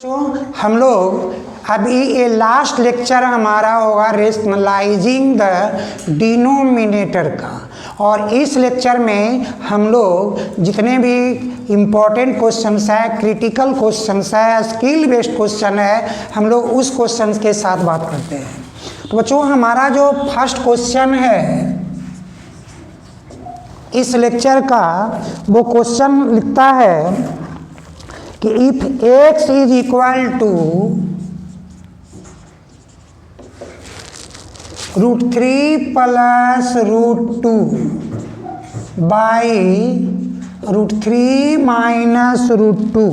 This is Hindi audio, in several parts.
तो हम लोग अभी ये लास्ट लेक्चर हमारा होगा रेशनलाइजिंग द डिनोमिनेटर का। और इस लेक्चर में हम लोग जितने भी इम्पोर्टेंट क्वेश्चंस है, क्रिटिकल क्वेश्चंस है, स्किल बेस्ड क्वेश्चन है, हम लोग उस क्वेश्चंस के साथ बात करते हैं। तो बच्चों हमारा जो फर्स्ट क्वेश्चन है इस लेक्चर का, वो क्वेश्चन लिखता है कि if x is equal to √3 plus √2 by √3 minus √2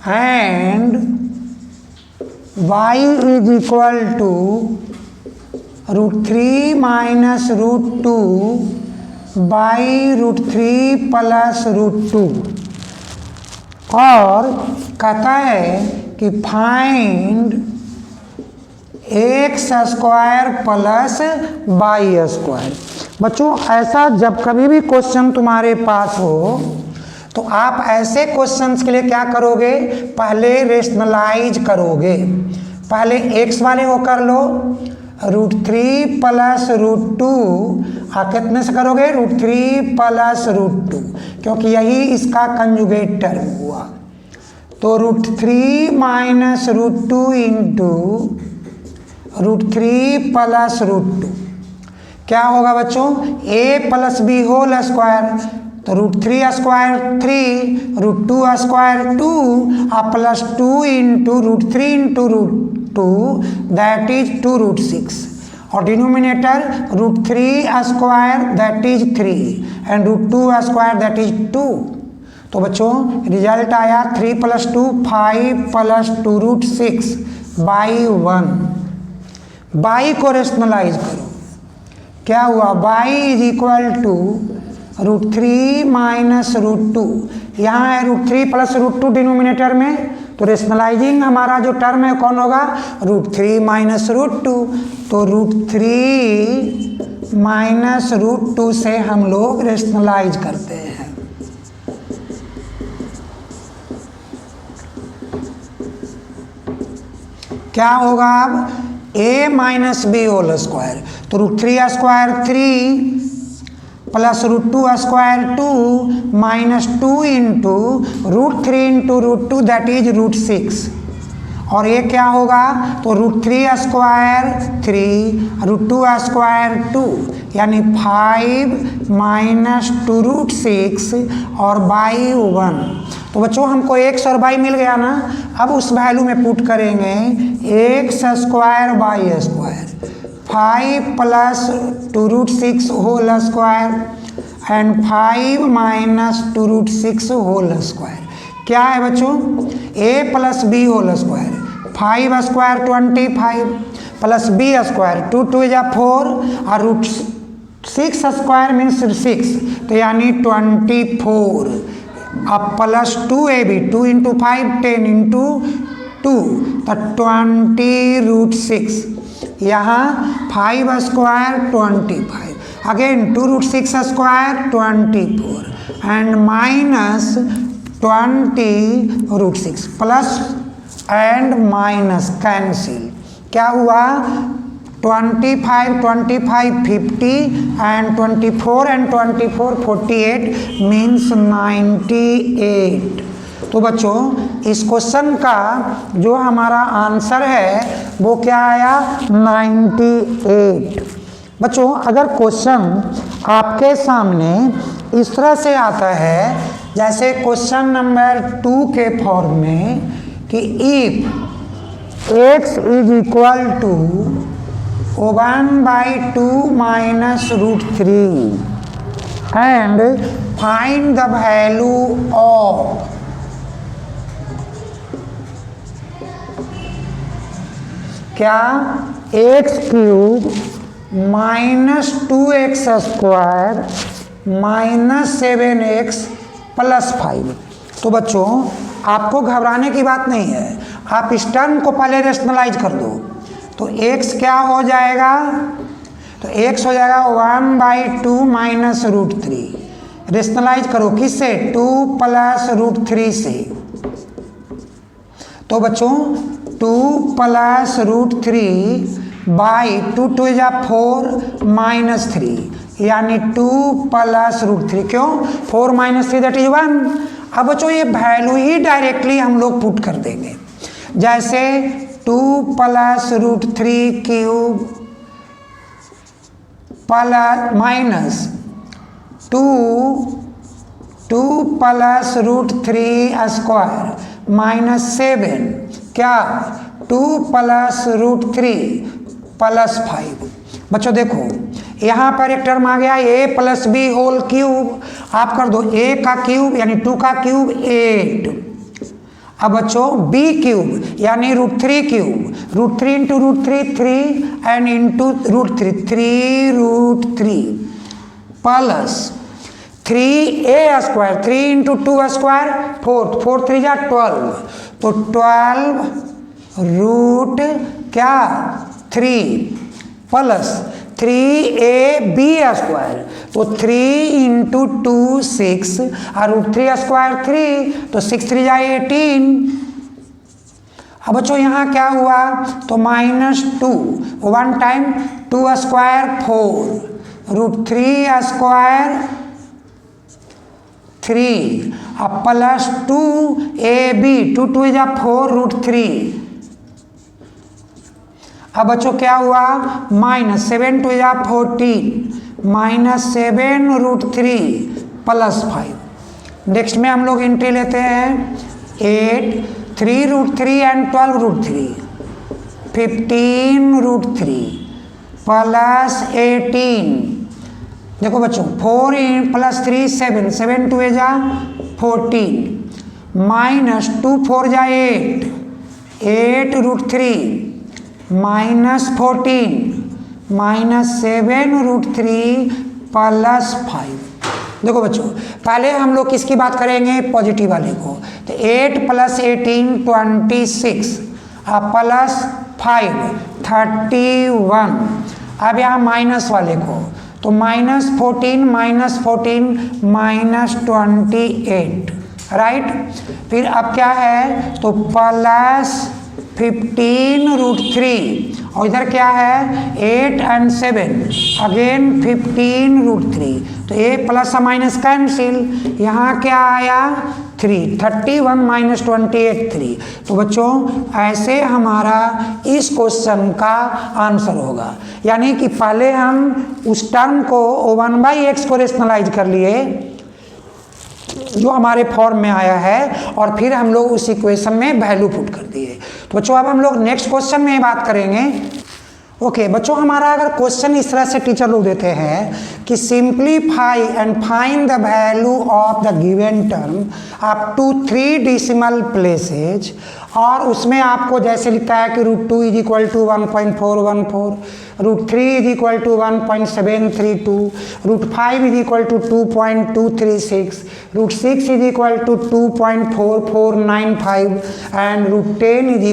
and y is equal to √3 minus √2 by √3 plus √2, और कहता है कि find x square plus y square. बच्चों ऐसा जब कभी भी क्वेश्चन तुम्हारे पास हो तो आप ऐसे क्वेश्चंस के लिए क्या करोगे, पहले रेशनलाइज करोगे। पहले x वाले को कर लो, √3 प्लस √2 कितने से करोगे, √3 प्लस √2, क्योंकि यही इसका कंजुगेट टर्म हुआ। तो √3 माइनस √2 इंटू √3 प्लस √2 क्या होगा बच्चों, a plus b whole square. तो √3 square 3, √2 square 2 plus 2 into √3 into √2 that is 2 √6, और denominator √3 square that is 3 and √2 square that is 2। तो बच्चों रिजल्ट आया 3 प्लस 2 5 प्लस 2 √6 बाई 1। बाई को रेशनलाइज करो, क्या हुआ, by is equal to √3 minus √2, यहाँ है √3 प्लस √2 डिनोमिनेटर में, तो रेशनलाइजिंग हमारा जो टर्म है कौन होगा, √3 माइनस √2। तो √3 माइनस √2 से हम लोग रेशनलाइज करते हैं। क्या होगा अब, a minus b whole square. तो √3 square 3 plus √2 square 2 minus 2 into √3 into √2 that is √6, और ये क्या होगा, तो √3 स्क्वायर 3 √2 स्क्वायर 2 यानी 5 माइनस 2 √6 और बाई 1। तो बच्चों हमको x और y मिल गया ना, अब उस वैल्यू में पुट करेंगे x square by square 5 plus 2 √6 whole square and 5 minus 2 √6 whole square. क्या है बच्चों, a plus b whole square, 5 square 25 plus b square 2 2 जा 4 और √6 स्क्वायर मीन्स 6, तो यानी 24, अब प्लस 2ab 2 इंटू 5 10 इंटू 2 तो 20 √6, यहाँ 5 square 25, again 2 √6 square 24 and minus 20 √6 plus and minus cancel, क्या हुआ 25 50 एंड 24 एंड 24 48 मीन्स 98। तो बच्चों इस क्वेश्चन का जो हमारा आंसर है वो क्या आया, 98। बच्चों अगर क्वेश्चन आपके सामने इस तरह से आता है, जैसे क्वेश्चन नंबर 2 के फॉर्म में कि if x is equal to 1/2 minus √3 and find the value of क्या, x³ minus 2x square minus 7x plus 5। तो बच्चों आपको घबराने की बात नहीं है, आप इस टर्म को पहले रेशनलाइज कर दो। तो x क्या हो जाएगा, तो x हो जाएगा 1/2 माइनस √3, रेशनलाइज करो किससे, 2 प्लस √3 से, तो बच्चों 2 प्लस रूट 3 बाई 2 2 जा 4 माइनस 3 यानी 2 प्लस रूट 3। क्यों? 4 माइनस 3 दैट इज 1। अब बच्चों ये वैल्यू ही डायरेक्टली हम लोग पुट कर देंगे, जैसे 2 plus root 3 cube plus minus 2 plus root 3 square minus 7 क्या 2 प्लस रूट 3 प्लस 5। बच्चों देखो यहाँ पर एक टर्म आ गया a plus b whole cube, आप कर दो a का क्यूब यानी 2 का क्यूब 8। अब बच्चों b क्यूब यानी root 3 cube, root 3 into root 3 3 and into root 3 3 root 3 plus 3a square 3 into 2 square 4 4 3 जा 12, तो 12 रूट क्या 3 प्लस 3ab स्क्वायर, तो 3 इंटू 2 6 और रूट 3 स्क्वायर 3, तो 6 3 जा 18। अब बच्चों यहाँ क्या हुआ, तो -2 1 टाइम 2 स्क्वायर 4 रूट 3 स्क्वायर 3 अब प्लस 2ab 2 2 जा 4 रूट 3। अब बच्चों क्या हुआ -7 2 जा 14 -7 रूट 3 प्लस 5। नेक्स्ट में हम लोग एंट्री लेते हैं 8 3 रूट 3 एंड 12 रूट 3 15 रूट 3 प्लस 18। देखो बच्चों 4 प्लस 3 7 7 2 जा 14 माइनस 2 4 जा 8 8 root 3 minus 14 minus 7 root 3 plus 5। देखो बच्चों पहले हम लोग किसकी बात करेंगे, पॉजिटिव वाले को, तो 8 प्लस 18 26 प्लस 5 31। अब यहाँ माइनस वाले को, तो -14 माइनस 28 राइट। फिर अब क्या है, तो प्लस 15 रूट 3 और इधर क्या है 8 एंड 7 अगेन 15 रूट 3, तो ए प्लस माइनस कैंसिल, यहाँ क्या आया 3 31 माइनस 28 3। तो बच्चों ऐसे हमारा इस क्वेश्चन का आंसर होगा, यानी कि पहले हम उस टर्म को 1/x को रेशनलाइज कर लिए जो हमारे फॉर्म में आया है, और फिर हम लोग उस इक्वेशन में वैल्यू पुट कर दिए। तो बच्चों अब हम लोग नेक्स्ट क्वेश्चन में बात करेंगे। ओके बच्चों हमारा अगर क्वेश्चन इस तरह से टीचर लोग देते हैं कि simplify and find the value of the given term up to 3 decimal places, और उसमें आपको जैसे लिखता है कि √2 = 1.414, √3 = 1.732, √5 = 2.236, √6 = 2.4495 and √10 =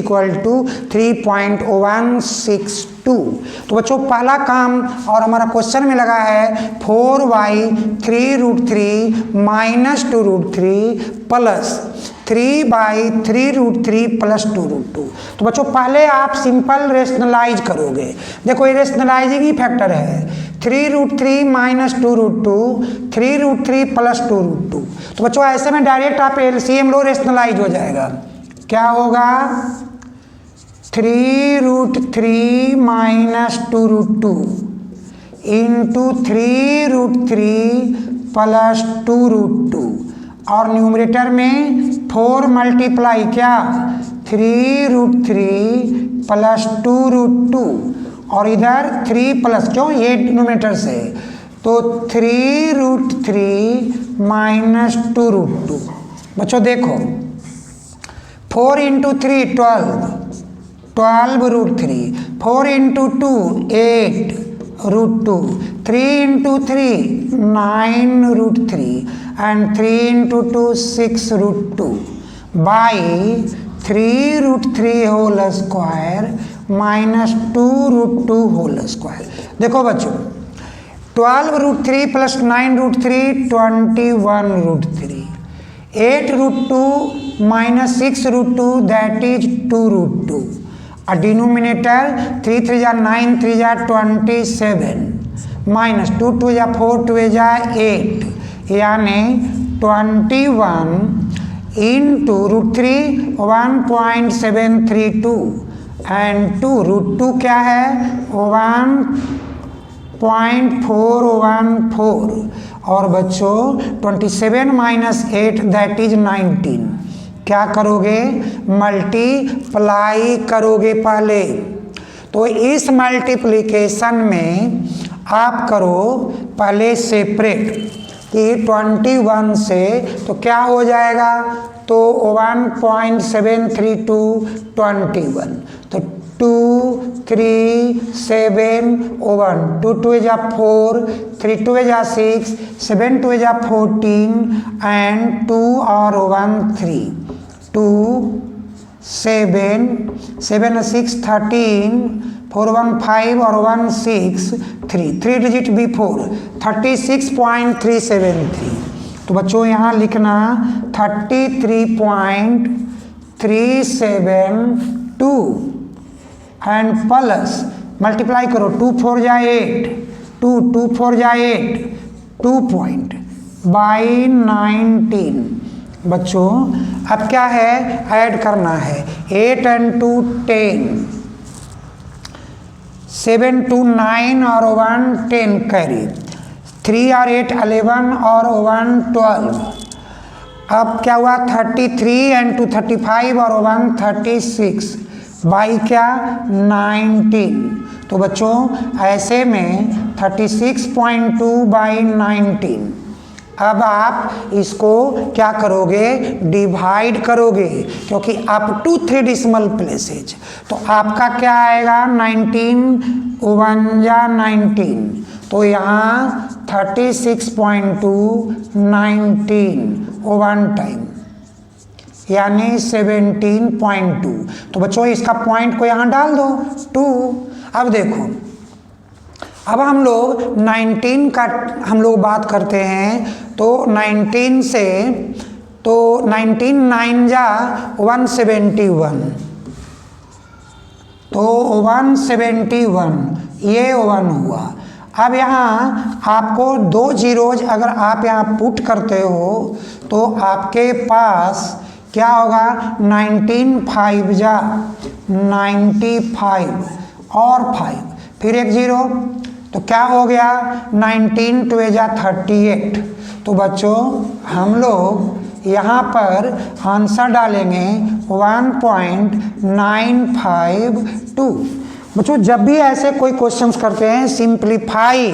3.162। तो बच्चों पहला काम और हमारा क्वेश्चन में लगा है 4y 3√3 माइनस 2√3 प्लस 3/3√3 प्लस 2√2। तो बच्चों पहले आप सिंपल रेशनलाइज करोगे, देखो ये रेशनलाइजिंग ही फैक्टर है, 3√3 माइनस 2√2 3√3 प्लस 2√2। तो बच्चों ऐसे में डायरेक्ट आप एलसीएम लो, रेशनलाइज हो जाएगा। क्या होगा 3√3 माइनस 2√2 इंटू 3√3 प्लस 2√2, और न्यूमरेटर में 4 मल्टीप्लाई क्या 3√3 प्लस 2√2, और इधर 3 प्लस क्यों ये न्यूमरेटर से, तो 3√3 माइनस 2√2। बच्चों देखो 4 into 3 12√3, 4 into 2 8√2, 3 into 3 9√3 and 3 into 2 6√2 by 3√3 whole square minus 2√2 whole square। देखो बच्चों 12√3 plus 9√3 21√3, 8√2 minus 6 root 2 that is 2 root 2। और डिनोमिनेटर 3 3 जा 9 3 जा 27 माइनस 2 2 जा 4 2 जा 8 यानी 21 इंटू रूट 3 1.732 एंड 2 रूट 2 क्या है 1.414 और बच्चों 27 माइनस 8 दैट इज 19। क्या करोगे मल्टीप्लाई करोगे पहले। तो इस मल्टीप्लिकेशन में आप करो पहले सेपरेट कि 21 से तो क्या हो जाएगा तो 1.732 21 तो 2 3 7 1 2 2 जा 4 3 2 जा 6 7 2 जा 14 एंड 2 और 1 3 2 7 7 6 13 4 1 5 और 1 6 3 डिजिट B4 36.373। तो बच्चों यहाँ लिखना 33.372 एंड प्लस मल्टीप्लाई करो 2 4 जा 8 2 2 4 जा 8 2 पॉइंट बाई 19। बच्चों अब क्या है ऐड करना है 8 एंड 2 10 7 2 9 और 1 10 कैरी 3 और 8 11 और 1 12। अब क्या हुआ 33 एंड 2 35 और 1 36 बाई क्या 19। तो बच्चों ऐसे में 36.2 बाई 19। अब आप इसको क्या करोगे डिवाइड करोगे क्योंकि अप टू 3 डेसिमल प्लेसेज। तो आपका क्या आएगा 19 1 जा 19 तो यहाँ 36.2 19 1 टाइम यानी 17.2। तो बच्चों इसका पॉइंट को यहाँ डाल दो 2। अब देखो अब हम लोग 19 का हम लोग बात करते हैं तो 19 से तो 19 9 जा 171 तो 171 ये 1 हुआ। अब यहाँ आपको 2 जीरोज अगर आप यहाँ पुट करते हो तो आपके पास क्या होगा 19 5 जा 95 और 5 फिर एक जीरो तो क्या हो गया 19 2 जा 38। तो बच्चों हम लोग यहाँ पर आंसर डालेंगे 1.952। बच्चों जब भी ऐसे कोई क्वेश्चंस करते हैं simplify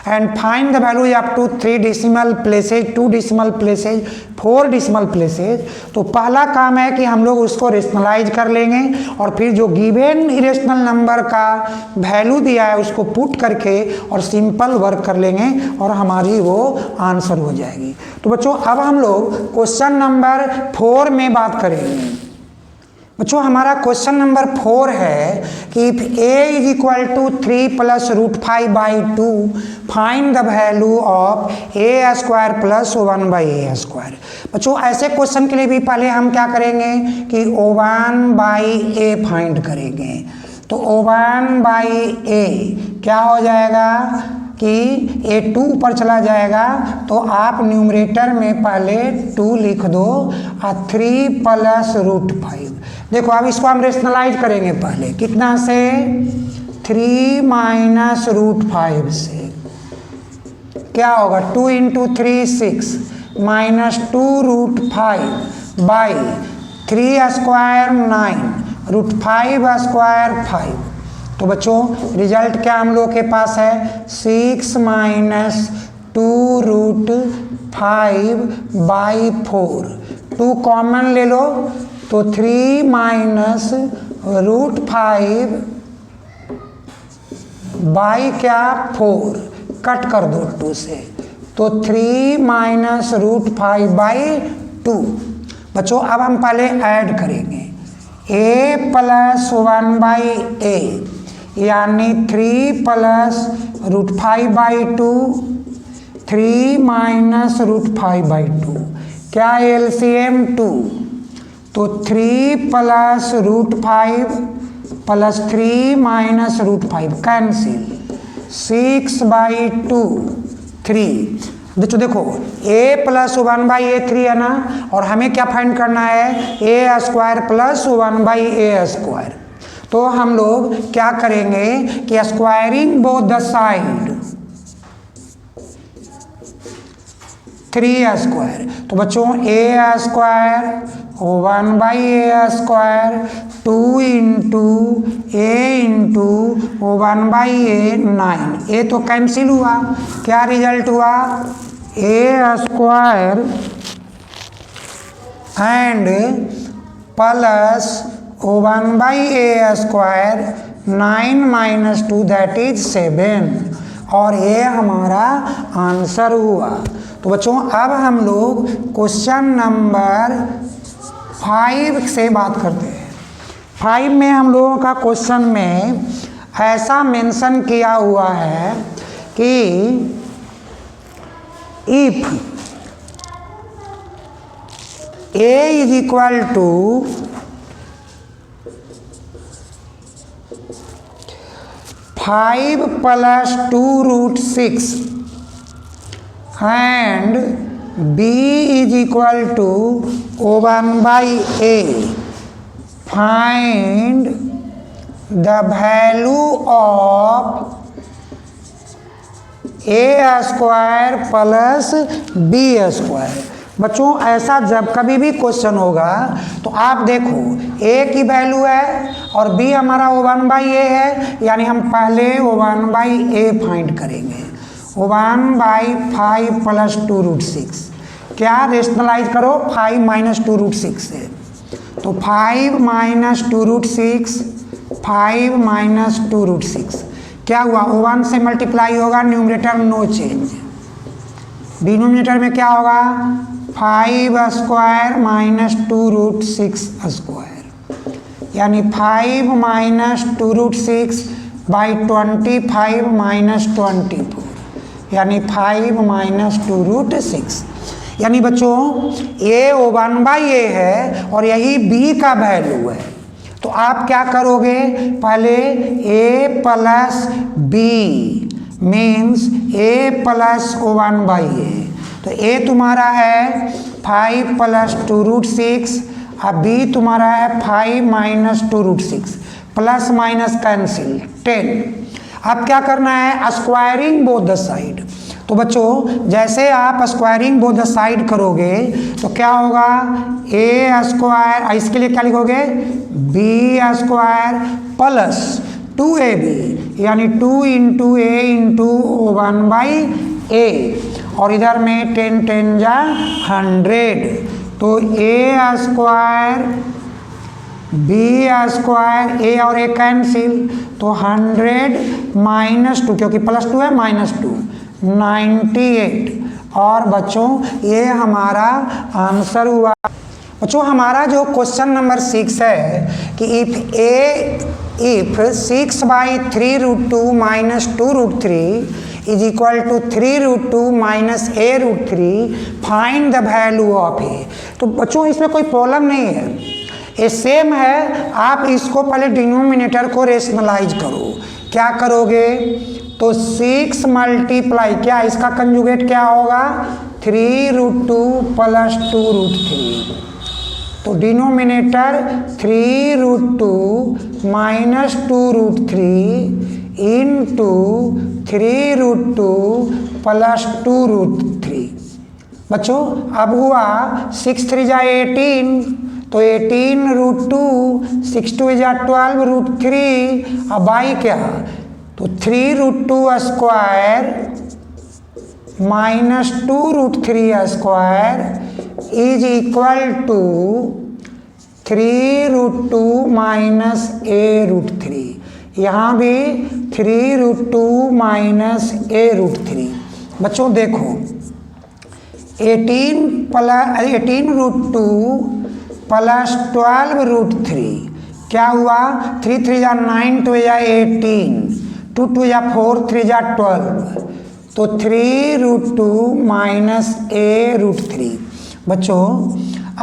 and find the value up to 3 decimal places 2 decimal places 4 decimal places. तो पहला काम है कि हम लोग उसको रेशनलाइज कर लेंगे और फिर जो गिवन इरेशनल नंबर का वैल्यू दिया है उसको पुट करके और सिंपल वर्क कर लेंगे और हमारी वो आंसर हो जाएगी। तो बच्चों अब हम लोग क्वेश्चन नंबर 4 में बात करेंगे। बच्चों हमारा क्वेश्चन नंबर 4 है कि if a is equal to 3 plus root 5 by 2 find the value of a square plus 1 by a square. बच्चों ऐसे क्वेश्चन के लिए भी पहले हम क्या करेंगे कि 1 बाई ए फाइंड करेंगे। तो 1 बाई ए क्या हो जाएगा कि ए 2 ऊपर चला जाएगा तो आप न्यूमरेटर में पहले 2 लिख दो और 3 प्लस रूट 5। देखो अब इसको हम रेशनलाइज करेंगे पहले कितना से 3 माइनस रूट 5 से क्या होगा 2 into 3 6 minus 2 root 5 by 3 square 9 root 5 square 5। तो बच्चों रिजल्ट क्या हम लोग के पास है 6 माइनस 2 रूट 5 बाई 4 2 कॉमन ले लो तो 3 माइनस रूट 5 बाई क्या 4 कट कर दो 2 से तो 3 माइनस रूट 5 बाई 2। बच्चों अब हम पहले ऐड करेंगे a प्लस 1 बाई ए यानी 3 plus root 5 by 2 3 minus root 5 by 2 क्या एलसीएम 2, तो 3 plus root 5 plus 3 minus root 5 cancel, 6/2 3। देखो a प्लस 1/a3 है ना, और हमें क्या फाइंड करना है, a square plus 1/a square. तो हम लोग क्या करेंगे कि squaring both the side 3 square, तो बच्चों a square 1/a square 2 into a into 1/a 9, a तो कैंसिल हुआ, क्या रिजल्ट हुआ, a square and plus 1/a square 9 minus 2 that is 7, और ये हमारा आंसर हुआ। तो बच्चों अब हम लोग क्वेश्चन नंबर 5 से बात करते हैं। 5 में हम लोगों का क्वेश्चन में ऐसा मेंशन किया हुआ है कि if a is equal to 5 प्लस 2√6 and b is equal to 1/a, find the value of a square plus b square. बच्चों ऐसा जब कभी भी क्वेश्चन होगा तो आप देखो a की वैल्यू है और b हमारा 1/a है, यानी हम पहले 1/a फाइंड करेंगे। 1/5 प्लस 2√6, क्या रेशनलाइज करो 5 माइनस 2√6 से, तो 5 माइनस 2√6, 5 माइनस 2√6 क्या हुआ, 1 से मल्टीप्लाई होगा, न्यूमरेटर नो चेंज, डिनोमिनेटर में क्या होगा 5 स्क्वायर माइनस 2√6 स्क्वायर, यानी 5 माइनस 2√6 बाई 25 माइनस 24, यानी 5 माइनस 2√6, यानी बच्चों ये 1/a है और यही b का वैल्यू है। तो आप क्या करोगे, पहले a plus b means a plus 1/a, तो a तुम्हारा है 5 प्लस 2√6, अब b तुम्हारा है 5 माइनस 2√6, प्लस माइनस कैंसिल 10। अब क्या करना है, स्क्वायरिंग बोथ द साइड। तो बच्चों जैसे आप स्क्वायरिंग बोथ द साइड करोगे तो क्या होगा, a स्क्वायर, इसके लिए क्या लिखोगे b स्क्वायर प्लस 2ab, यानी 2 इंटू a इंटू 1/a, और इधर में 10 10 जा 100, तो a square b square, a और a कैंसिल, तो 100 माइनस 2, क्योंकि प्लस 2 है माइनस 2, 98। और बच्चों ये हमारा आंसर हुआ। बच्चों हमारा जो क्वेश्चन नंबर 6 है कि if 6/3√2 minus 2√3 is equal to 3√2 minus a√3, find the value of a। तो बच्चों इसमें कोई प्रॉब्लम नहीं है, ये सेम है। आप इसको पहले डिनोमिनेटर को रेशनलाइज करो, क्या करोगे, तो 6 मल्टीप्लाई, क्या इसका कंजुगेट क्या होगा 3√2 प्लस 2√3, तो डिनोमिनेटर 3√2 माइनस 2√3 इंटू 3√2 प्लस 2√3। बच्चों अब हुआ 6 3 जा 18, तो 18√2, 6 2 जा 12√3, अब बाई क्या, तो 3√2 square minus 2√3 square is equal to 3√2 minus a√3, यहाँ भी 3√2 माइनस a√3। बच्चों देखो 18√2 प्लस 12√3 क्या हुआ, 3 3 जा 9, 2 जा 18, 2 2 जा 4, 3 जा 12, तो 3√2 माइनस a√3। बच्चों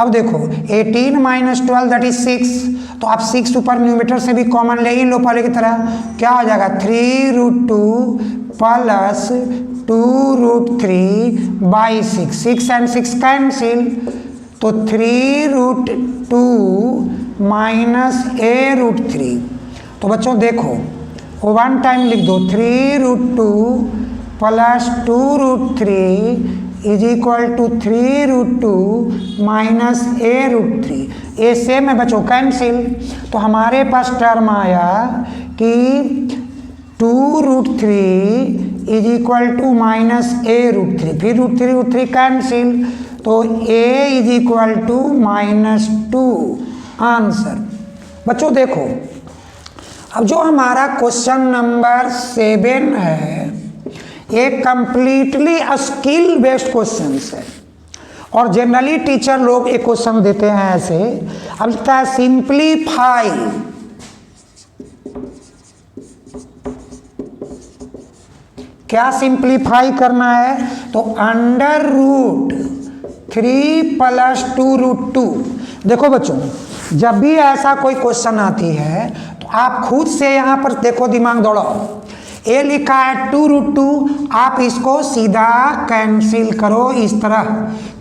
अब देखो 18 माइनस 12 दैट इज 6, तो आप 6 ऊपर न्यूमरेटर से भी कॉमन ले ही लो पहले की तरह। क्या हो जाएगा 3√2 प्लस 2√3 बाई 6, 6 and 6 कैंसिल, तो 3√2 माइनस a√3। तो बच्चों देखो वन टाइम लिख दो 3√2 plus 2√3 is equal to 3√2 minus a√3। A same है बच्चों कैंसिल, तो हमारे पास टर्म आया कि 2√3 is equal to minus a√3, फिर √3 कैंसिल, तो a is equal to -2 answer. बच्चों देखो अब जो हमारा क्वेश्चन नंबर 7 है ये कंप्लीटली स्किल बेस्ड क्वेश्चन है, और जनरली टीचर लोग एक क्वेश्चन देते हैं ऐसे, अब लिखता है सिंप्लीफाई, क्या सिंप्लीफाई करना है, तो √3 प्लस 2√2। देखो बच्चों जब भी ऐसा कोई क्वेश्चन आती है तो आप खुद से यहाँ पर देखो दिमाग दौड़ाओ, ए लिखा है 2√2, आप इसको सीधा कैंसिल करो इस तरह,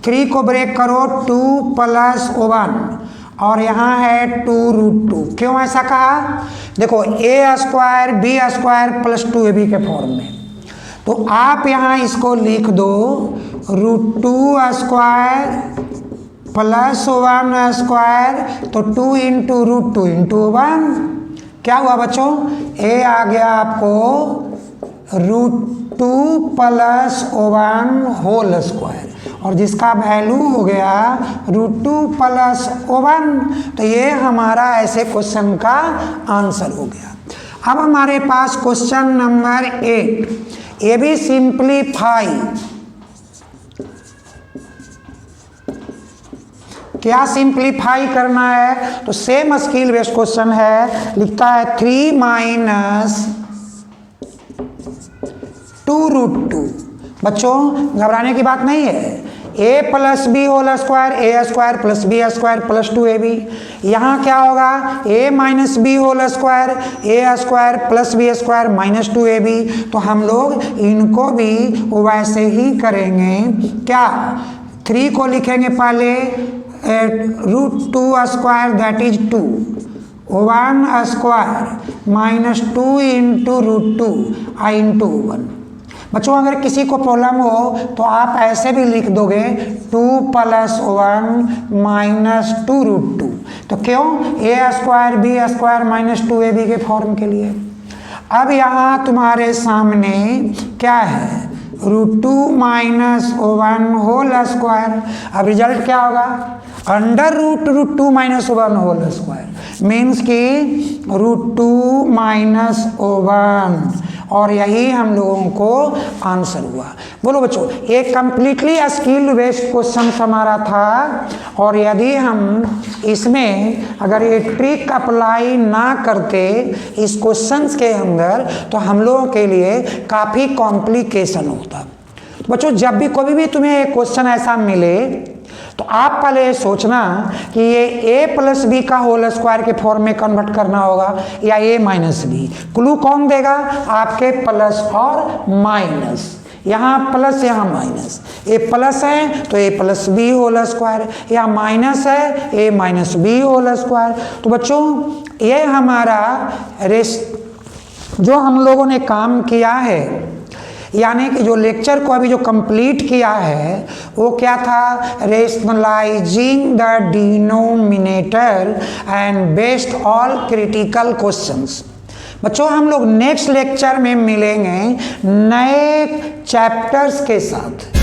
3 को ब्रेक करो 2 प्लस 1 और यहाँ है 2√2। क्यों ऐसा कहा, देखो a² b² प्लस 2ab के फॉर्म में, तो आप यहाँ इसको लिख दो √2² प्लस 1² तो 2 इंटू √2 इंटू 1। क्या हुआ बच्चों, ए आ गया आपको √2 प्लस 1 होल स्क्वायर, और जिसका वैल्यू हो गया √2 प्लस 1, तो ये हमारा ऐसे क्वेश्चन का आंसर हो गया। अब हमारे पास क्वेश्चन नंबर 8, ये भी सिंप्लीफाई, क्या सिंप्लीफाई करना है, तो सेम स्किल बेस्ड क्वेश्चन है, लिखता है 3 माइनस 2√2। बच्चों घबराने की बात नहीं है, a plus b whole square a² plus b² plus 2ab, यहाँ क्या होगा a minus b whole square a² plus b² minus 2ab, तो हम लोग इनको भी वैसे ही करेंगे। क्या 3 को लिखेंगे पहले √2² that is 2, 1² minus 2 into √2 I into 1। बच्चों अगर किसी को प्रॉब्लम हो तो आप ऐसे भी लिख दोगे 2 प्लस 1 माइनस 2√2, तो क्यों a² b² माइनस 2ab के फॉर्म के लिए। अब यहाँ तुम्हारे सामने क्या है √2 माइनस 1 होल स्क्वायर, अब रिजल्ट क्या होगा √2 माइनस 1 होल स्क्वायर मीन्स कि √2 माइनस 1, और यही हम लोगों को आंसर हुआ। बोलो बच्चों ये कंप्लीटली स्किल बेस्ड क्वेश्चन हमारा था, और यदि हम इसमें अगर ये ट्रिक अप्लाई ना करते इस क्वेश्चंस के अंदर तो हम लोगों के लिए काफ़ी कॉम्प्लिकेशन होता। बच्चों जब भी कोई भी तुम्हें एक क्वेश्चन ऐसा मिले तो आप पहले सोचना कि ये a प्लस बी का होल स्क्वायर के फॉर्म में कन्वर्ट करना होगा या a माइनस बी। क्लू कौन देगा, आपके प्लस और माइनस, यहाँ प्लस यहाँ माइनस, ए प्लस है तो ए प्लस बी होल स्क्वायर, यहाँ माइनस है ए माइनस बी होल स्क्वायर। तो बच्चों ये हमारा जो हम लोगों ने काम किया है, यानी कि जो लेक्चर को अभी जो कंप्लीट किया है वो क्या था, rationalising the denominator and based all critical questions. बच्चों हम लोग नेक्स्ट लेक्चर में मिलेंगे नए चैप्टर्स के साथ।